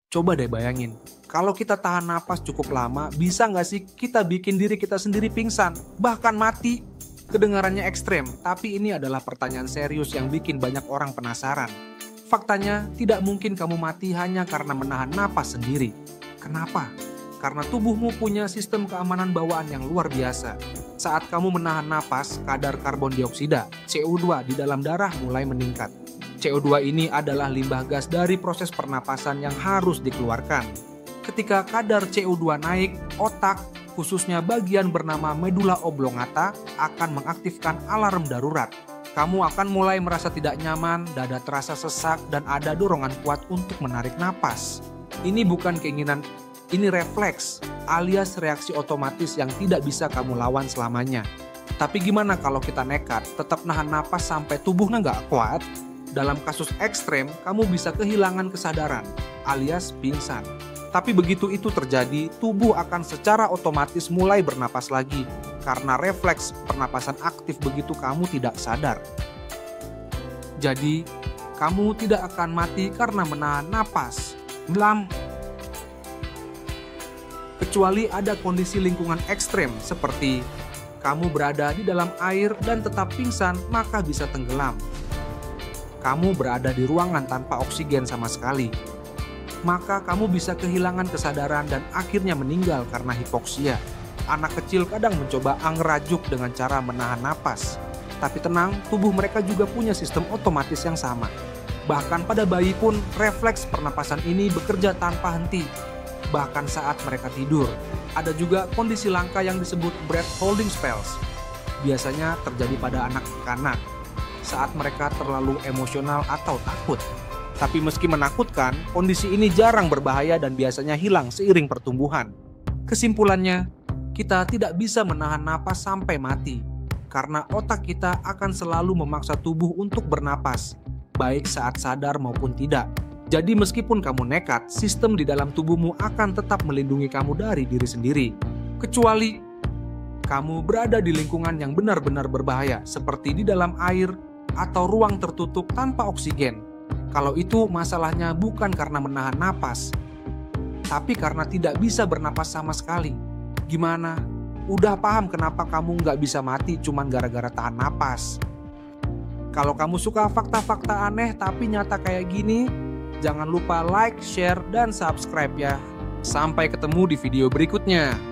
Coba deh bayangin, kalau kita tahan napas cukup lama, bisa nggak sih kita bikin diri kita sendiri pingsan, bahkan mati? Kedengarannya ekstrem, tapi ini adalah pertanyaan serius yang bikin banyak orang penasaran. Faktanya, tidak mungkin kamu mati hanya karena menahan napas sendiri. Kenapa? Karena tubuhmu punya sistem keamanan bawaan yang luar biasa. Saat kamu menahan napas, kadar karbon dioksida, CO2 di dalam darah mulai meningkat. CO2 ini adalah limbah gas dari proses pernapasan yang harus dikeluarkan. Ketika kadar CO2 naik, otak, khususnya bagian bernama medula oblongata, akan mengaktifkan alarm darurat. Kamu akan mulai merasa tidak nyaman, dada terasa sesak, dan ada dorongan kuat untuk menarik napas. Ini bukan keinginan, ini refleks, alias reaksi otomatis yang tidak bisa kamu lawan selamanya. Tapi gimana kalau kita nekat, tetap nahan napas sampai tubuhnya nggak kuat? Dalam kasus ekstrem, kamu bisa kehilangan kesadaran, alias pingsan. Tapi begitu itu terjadi, tubuh akan secara otomatis mulai bernapas lagi, karena refleks pernapasan aktif begitu kamu tidak sadar. Jadi, kamu tidak akan mati karena menahan napas. Belum. Kecuali ada kondisi lingkungan ekstrem, seperti kamu berada di dalam air dan tetap pingsan, maka bisa tenggelam. Kamu berada di ruangan tanpa oksigen sama sekali, maka kamu bisa kehilangan kesadaran dan akhirnya meninggal karena hipoksia. Anak kecil kadang mencoba angrajuk dengan cara menahan napas. Tapi tenang, tubuh mereka juga punya sistem otomatis yang sama. Bahkan pada bayi pun, refleks pernapasan ini bekerja tanpa henti. Bahkan saat mereka tidur. Ada juga kondisi langka yang disebut breath holding spells. Biasanya terjadi pada anak kanak saat mereka terlalu emosional atau takut. Tapi meski menakutkan, kondisi ini jarang berbahaya dan biasanya hilang seiring pertumbuhan. Kesimpulannya, kita tidak bisa menahan napas sampai mati, karena otak kita akan selalu memaksa tubuh untuk bernapas, baik saat sadar maupun tidak. Jadi meskipun kamu nekat, sistem di dalam tubuhmu akan tetap melindungi kamu dari diri sendiri. Kecuali kamu berada di lingkungan yang benar-benar berbahaya, seperti di dalam air atau ruang tertutup tanpa oksigen. Kalau itu masalahnya bukan karena menahan napas, tapi karena tidak bisa bernapas sama sekali. Gimana? Udah paham kenapa kamu nggak bisa mati cuman gara-gara tahan napas? Kalau kamu suka fakta-fakta aneh tapi nyata kayak gini, jangan lupa like, share, dan subscribe ya. Sampai ketemu di video berikutnya.